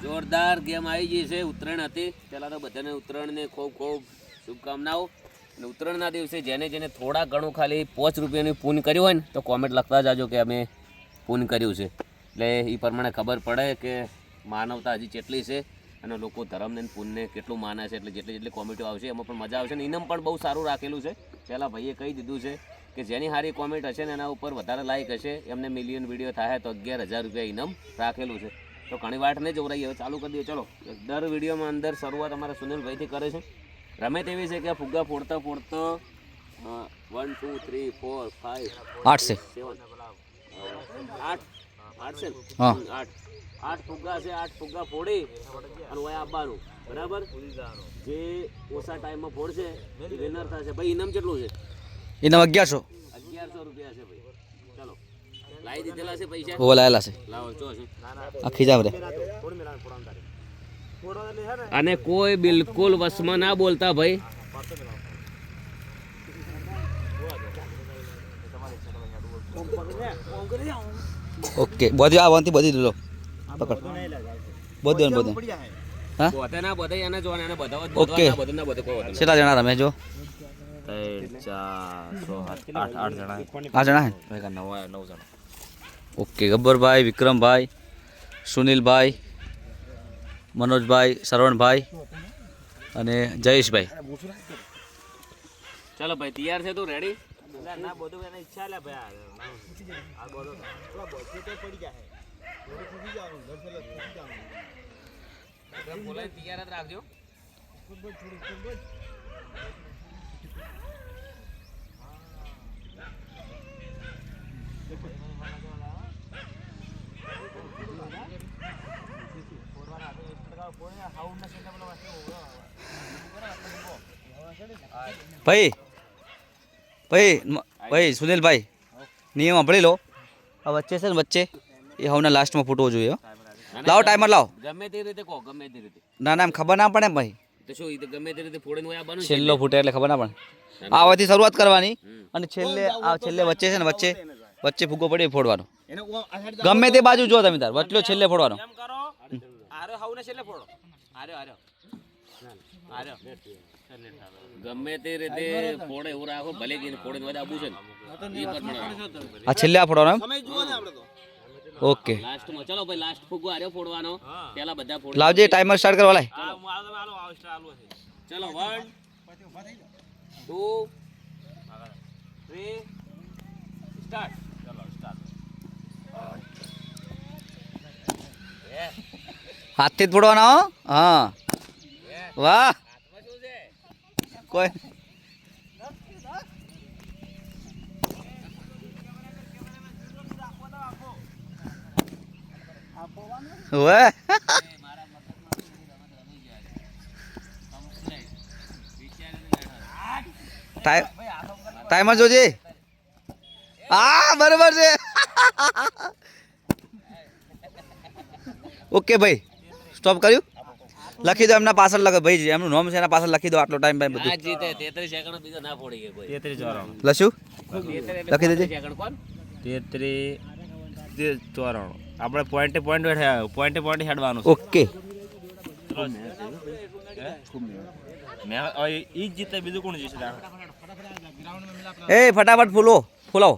જોરદાર ગેમ આવી ગઈ છે. ઉત્તરાયણ હતી, પહેલાં તો બધાને ઉત્તરાયણને ખૂબ ખૂબ શુભકામનાઓ. અને ઉત્તરાયણના દિવસે જેને જેને થોડા ઘણું ખાલી 5 રૂપિયાનું પૂન કર્યું હોય ને તો કોમેન્ટ લખતા જાજો કે અમે પૂન કર્યું છે, એટલે એ પ્રમાણે ખબર પડે કે માનવતા હજી કેટલી છે અને લોકો ધર્મને પૂનને કેટલું માને છે. એટલે જેટલી જેટલી કોમેન્ટો આવશે એમાં પણ મજા આવશે. ને ઇનામ પણ બહુ સારું રાખેલું છે. પહેલાં ભાઈએ કહી દીધું છે કે જેની સારી કોમેન્ટ હશે ને એના ઉપર વધારે લાઇક હશે એમને મિલિયન વિડીયો થાય તો 11,000 રૂપિયા ઇનામ રાખેલું છે. તો ઘણી વાત નહીં જોવરાઈએ, હવે ચાલુ કરી દઈએ. ચલો, દર વિડીયોમાં અંદર શરૂઆત અમારા સુનિલભાઈથી કરે છે. રમે તેવી છે કે ફુગ્ગા ફોડતા ફોડતા 1 2 3 4 5 8 છે 8 છે હા 8 ફુગ્ગા છે. 8 ફુગ્ગા ફોડી અને ઓય આવવાનું, બરાબર. જે ઓછા ટાઈમમાં ફોડશે એ વિનર થશે. ભાઈ ઇનામ કેટલું છે? એના 1100 રૂપિયા છે ભાઈ. ચલો, લાવી દીધેલા છે પૈસા? ઓ લાયેલા છે. લાવો ચો છે આખી જાવ રે. અને કોઈ બિલકુલ વસમાં ના બોલતા ભાઈ. ઓકે, બધી આ વાંતી બધી લો પકડ. બધું બધું હા બોતે ના બોતે એને જોવાના, એને બધાવ જ ઓકે. બોલવાના, બધું ના બોતે કોઈ વાત કેટલા જણા રમે જો? 3 4 6 8 જણા. 8 જણા હે. 9 જણા. ઓકે, ગબ્બરભાઈ, વિક્રમભાઈ, સુનિલભાઈ, મનોજભાઈ, સરવણભાઈ અને જયેશભાઈ. ચાલો ભાઈ, તૈયાર છે તું? રેડી? ના બધું એને ઈચ્છા લે ભાઈ આ બધું પડી જાય બોલાય તૈયાર જ રાખજો. ભાઈ ભાઈ ભાઈ સુનિલભાઈ, નિયમ સાંભળી લો. આ વચ્ચે છે ને, વચ્ચે એ હવના લાસ્ટમાં ફૂટવો જોઈએ. લાવો ટાઈમર લાવો. ગમે તે રીતે કહો, ગમે તે રીતે. ના ના, એમ ખબર ના પડે ભાઈ. તો શું, એ તો ગમે તે રીતે ફોડીને ઓય આવવાનું છે. છેલ્લો ફૂટે એટલે ખબર ના પડે. આવાથી શરૂઆત કરવાની અને છેલ્લે આ છેલ્લે વચ્ચે છે ને, વચ્ચે વચ્ચે ફૂગો પડે એ ફોડવાનો. ગમે તે બાજુ જો તમે તાર વચ્ચે છેલ્લે ફોડવાનો. એમ કરો આરે હાઉને છેલ્લે ફોડો. આરે ગમે તે રીતે ફોડે એવું રાખો, ભલે કે ફોડીને વધારે આબુ છે ને એ પ્રમાણે. આ છેલ્લે આ ફોડવાનો એમ. સમય જુઓ ને આપણે તો ઓકે, લાસ્ટમાં ચલો ભાઈ, લાસ્ટ ફુગ્ગો આર્યો ફોડવાનો. પેલા બધા ફોડ. લાવજે ટાઈમર સ્ટાર્ટ કરવા લાય. આ હું આલો આલો છે ચલો 1 2 3 સ્ટાર્ટ. ચલો સ્ટાર્ટ. હાથથી જ ફોડવાનો હો. હા, વાહ. હાથમાં શું છે? કોઈ ઓએ ટાઈમર જોજે. હા, બરોબર છે. ઓકે ભાઈ, સ્ટોપ કર્યું. લખી દો એમના પાછળ લખો ભાઈ, એમનું નામ છે એના પાછળ લખી દો. આટલો ટાઈમ ભાઈ બધું આ જીતે 33 સેકન્ડ બીજો ના ફોડી ગયો કોઈ. 33 ચોરાણું. લસ્યું 33 લખી દેજે. સેકન્ડ કોણ? 33 ચોરાણું. આપણે પોઈન્ટ હેડવાનું છે. ઓકે, મેં ઈ જ જીતે, બીજું કોણ જીતશે? એ ફટાફટ ફૂલાવો.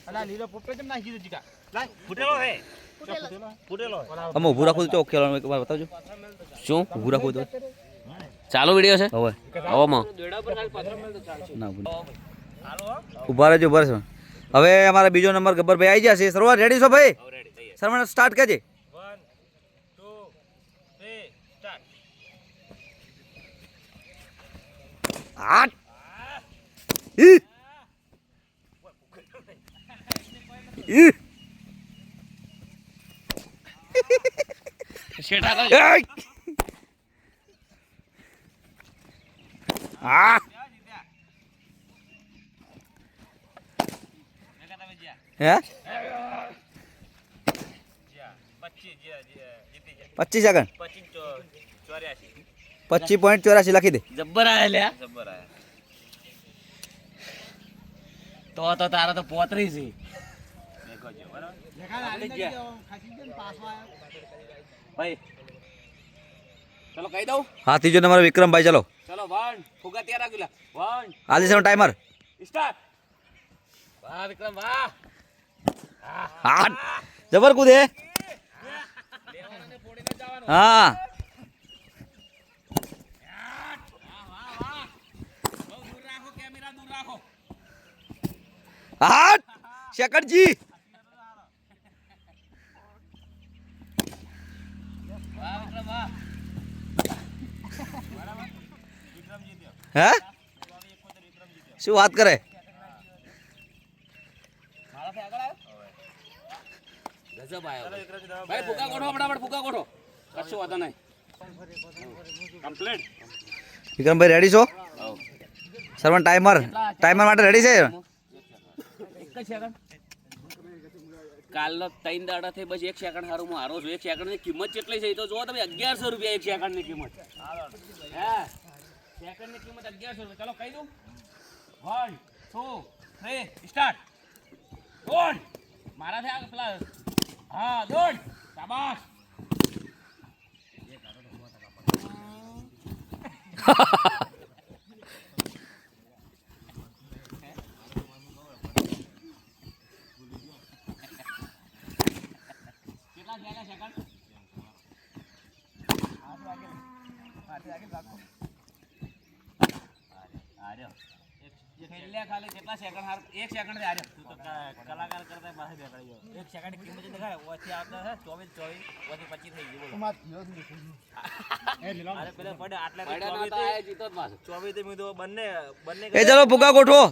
અલા લીલો પોપટો કેમ નાખી દીધો જીકા? લાય ફૂટેલો હે. ફૂટેલો હે. અમે ઊભું રાખું તો ખેલવાનું એક વાર બતાવજો. શું ઊભું રાખું તો ચાલુ વિડિયો છે? હવે હવામાં ના ઊભા રહેજો, ઉભા રહેજો. હવે અમારા બીજો નંબર ગબ્બરભાઈ આવી ગયા છે. શરૂઆત રેડી છો ભાઈ? સરવણ સ્ટાર્ટ કરજે. 1 2 3 સ્ટાર્ટ. 8 ઈ ઈ શેઠા તો આ હે 25 સેકન્ડ 25.84 લખી દે. જબ્બર આયા લ્યા. જબર આયા. તો તારા તો 35 છે. કરજો બરાબર ભાઈ ચલો કહી દઉં હા ત્રીજો નંબર વિક્રમભાઈ ચલો ચલો 1 ફુગા તૈયાર રાખી 1 આલી છે ટાઈમર સ્ટાર્ટ વાહ વિક્રમ વાહ હા જબર કૂદે લેવાને ફોડીને જવાનું હા બહુ દૂર રાખો કેમેરા દૂર રાખો હા શેકરજી વાહ વિક્રમ વાહ હે શું વાત કરે મારાથી આગળ આવ્યો ગજબ આવ્યો ભાઈ ફુગા ગોઠો ફટાફટ ફુગા ગોઠો કશું વાતો નહીં કમ્પ્લીટ વિક્રમભાઈ રેડી છો સરવન ટાઈમર માટે રેડી છે એક જ સેકન્ડ કાલનો 3 દાડાથી બસ 1 સેકન્ડ હારું હું હારો છું 1 સેકન્ડની કિંમત કેટલી છે એ તો જુઓ તમે 1100 રૂપિયા 1 સેકન્ડની કિંમત હે સેકન્ડની કિંમત 1100 રૂપિયા ચલો કહી દઉં 1 2 3 સ્ટાર્ટ દોડ મારાથી આગળ પેલા હા દોડ શાબાશ કેટલા થયા સેકન્ડ છેલ્લે ખાલી કેટલા સેકન્ડ હાર 1 સેકન્ડ થી હાર્યો તું તો કલાકાર કરતા પાસે દેખાડી ગયો 1 સેકન્ડ કિંમત દેખાય ઓથી આવતા છે 24 ઓથી 25 થઈ ગયું બોલો અરે પેલા પડે આટલા 24 તો આય જીતો જ પાછો 24 થી મીધો બંને એ ચલો ફુગા ગોઠવો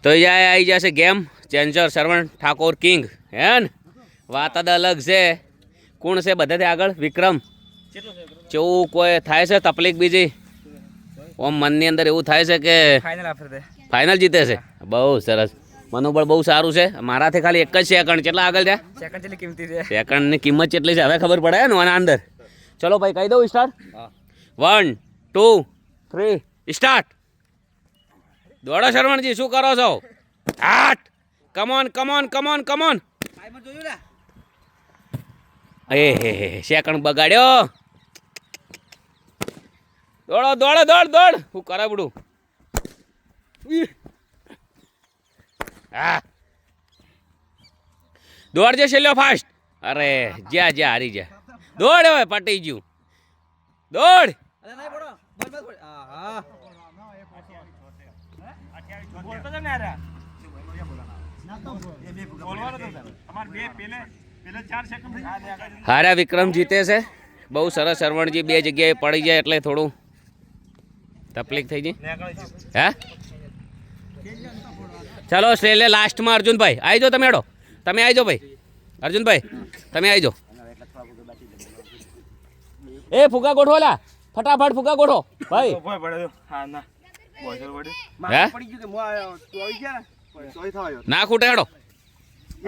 તો યા આવી જશે ગેમ ચેન્જર સરવણ ઠાકોર કિંગ હેન વાત જ અલગ છે કોણ છે બધાથી આગળ વિક્રમ કેવું કોઈ થાય છે તકલીફ બીજી ઓમ મનની અંદર એવું થાય છે કે ફાઇનલ જીતે છે બહુ સરસ મનોબળ બહુ સારું છે મારાથી ખાલી 1 જ સેકન્ડ કેટલા આગળ છે સેકન્ડની કિંમત કેટલી છે હવે ખબર પડે ને આના અંદર ચલો ભાઈ કહી દઉં સ્ટાર્ટ 1 2 3 સ્ટાર્ટ દોડો શરવણજી શું કરો છો આટ કમોન કમોન કમોન કમોન એ હે સેકન્ડ બગાડ્યો દોડો દોડો દોડ દોડ હું કરે બડું હા દોડ જે છેલ્લો ફાસ્ટ અરે જ્યાં જ્યાં હારી જા દોડ હવે પટી ગયું દોડ બોલતો જ ને યાર બોલવાનો તો અમાર બે પેલે 4 સેકન્ડ હારા વિક્રમ જીતે છે બહુ સરસ સરવણજી 2 જગ્યાએ પડી જાય એટલે થોડું તકલીફ થઈ ગઈ હે ચાલો છેલ્લે લાસ્ટમાં અર્જુનભાઈ આવી જાઓ તમે હેડો તમે આવી જાઓ ભાઈ અર્જુનભાઈ તમે આવી જાઓ એ ફુગા ગોઠવો લા ફટાફટ ફુગા ગોઠવો ભાઈ ભોય પડ્યો હા ના બોયસર પડી હે પડી ગયું કે મો તો આવી ગયા ને તોય થવાયો ના ખૂટે હેડો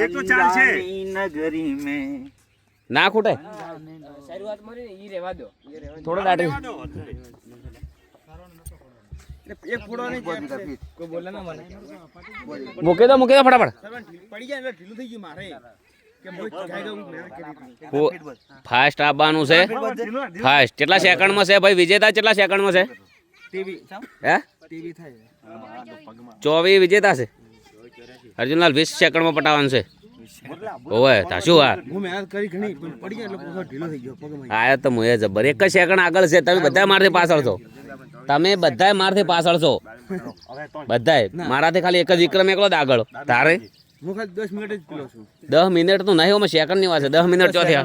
એક તો ચાલ છે નગરી મે ના ખૂટે શરૂઆત માં ઈ રેવા દો થોડો દાટી એક ફોડો નહીં કોઈ બોલે ના મને મૂકી દો ફટાફટ પડી ગયા એટલે ઢીલું થઈ ગયું મારે કે મોય ગાઈ દઉં મહેનત કરી ફાસ્ટ આવવાનું છે ફાસ્ટ કેટલા સેકન્ડમાં છે ભાઈ વિજેતા કેટલા સેકન્ડમાં છે ટીવી હે ટીવી થાય 24 વિજેતા છે અર્જુનલાલ 20 સેકન્ડમાં પટાવવાનું છે ઓવે તાશું આ હું મહેનત કરી ઘણી પણ પડી ગયા એટલે પૂરો ઢીલો થઈ ગયો પગમાં આયા તો મુએ જબર 1 જ સેકન્ડ આગળ છે તમે બધા મારથી પાછળ છો તમે બધા મારથી પાછળ છો બધાય મારાથી ખાલી 1 જ વિક્રમ એકલો જ આગળ તારે હું ખાલી 10 મિનિટ જ પીલો છું 10 મિનિટ તો નહીં અમે સેકન્ડ ની વાત છે 10 મિનિટ ચોથી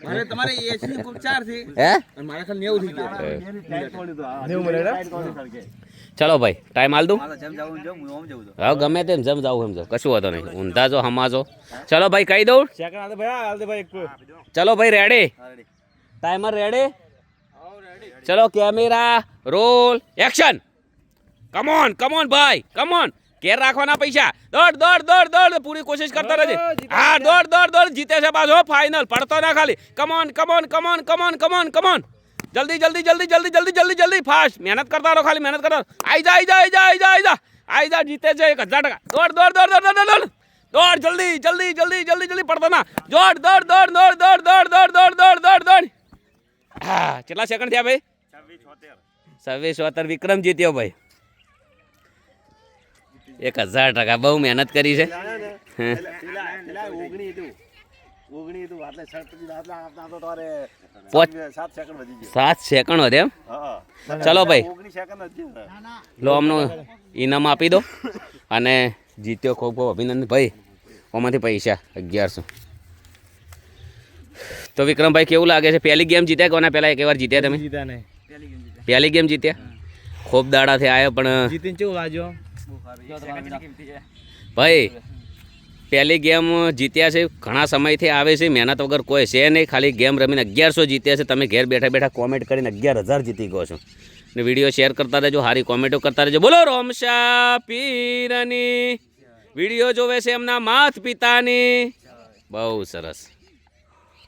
મારે તમારે 80 કોક 4 છે હે અને મારા ખાલી 90 થઈ ગયો 90 મિનિટ ચલો ભાઈ ટાઈમ હાલ દઉં જેમ જાવું જો હું ઓમ જવું તો હવે ગમે તેમ જમ જાવું એમ જાવ કશું વાતો નહીં ઊંધા જો હમાજો ચલો ભાઈ કહી દઉં સેકન્ડ આલે ભાઈ આલે ભાઈ એક ચલો ભાઈ રેડી ટાઈમર રેડી ચલો camera roll action come on come on ભાઈ કમોન કેર રાખવાના પૈસા દોડ દોડ દોડ દોડ પૂરી કોશિશ કરતા રહેજે હા દોડ દોડ દોડ જીતે છે પાછો ફાઇનલ પડતો ના ખાલી come on come on come on come on come on come on જલ્દી જલ્દી જલ્દી જલ્દી જલ્દી જલ્દી જલ્દી ફાસ્ટ મહેનત કરતા રહો ખાલી મહેનત કરતા આઈ જા આઈ જા આઈ જા આઈ જા આઈ જા આઈ જા જીતે છે 1000 ટકા દોડ દોડ દોડ દોડ દોડ દોડ દોડ જલ્દી જલ્દી જલ્દી જલ્દી જલ્દી પડતો ના દોડ દોડ દોડ દોડ દોડ દોડ દોડ દોડ દોડ દોડ દોડ હા કેટલા સેકન્ડ થયા ભાઈ 26-76 વિક્રમ જીત્યો ભાઈ 1000% બહુ મહેનત કરી છે ઓગણી હતું આટલે 7 સેકન્ડ વધે એમ ચલો ભાઈ લો અમનો ઇનામ આપી દો અને જીત્યો ખૂબ ખૂબ અભિનંદન ભાઈ આમાંથી પૈસા 1100 તો વિક્રમભાઈ કેવું લાગે છે પહેલી ગેમ જીત્યા કોના પહેલા એક વાર જીત્યા તમે પહેલી ગેમ જીત્યા ખૂબ દાડાથી આવ્યો પણ જીતીને કેવું લાગ્યો ભાઈ પહેલી ગેમ જીત્યા છે ઘણા સમયથી આવે છે મહેનત વગર કોઈ છે નહીં ખાલી ગેમ રમીને 1100 જીત્યા છે તમે ઘેર બેઠા બેઠા કોમેન્ટ કરીને 11000 જીતી ગયો છો ને વિડીયો શેર કરતા રહેજો સારી કોમેન્ટો કરતા રહેજો બોલો રોમશા પીરની વિડીયો જોવે છે એમના માત પિતાની બહુ સરસ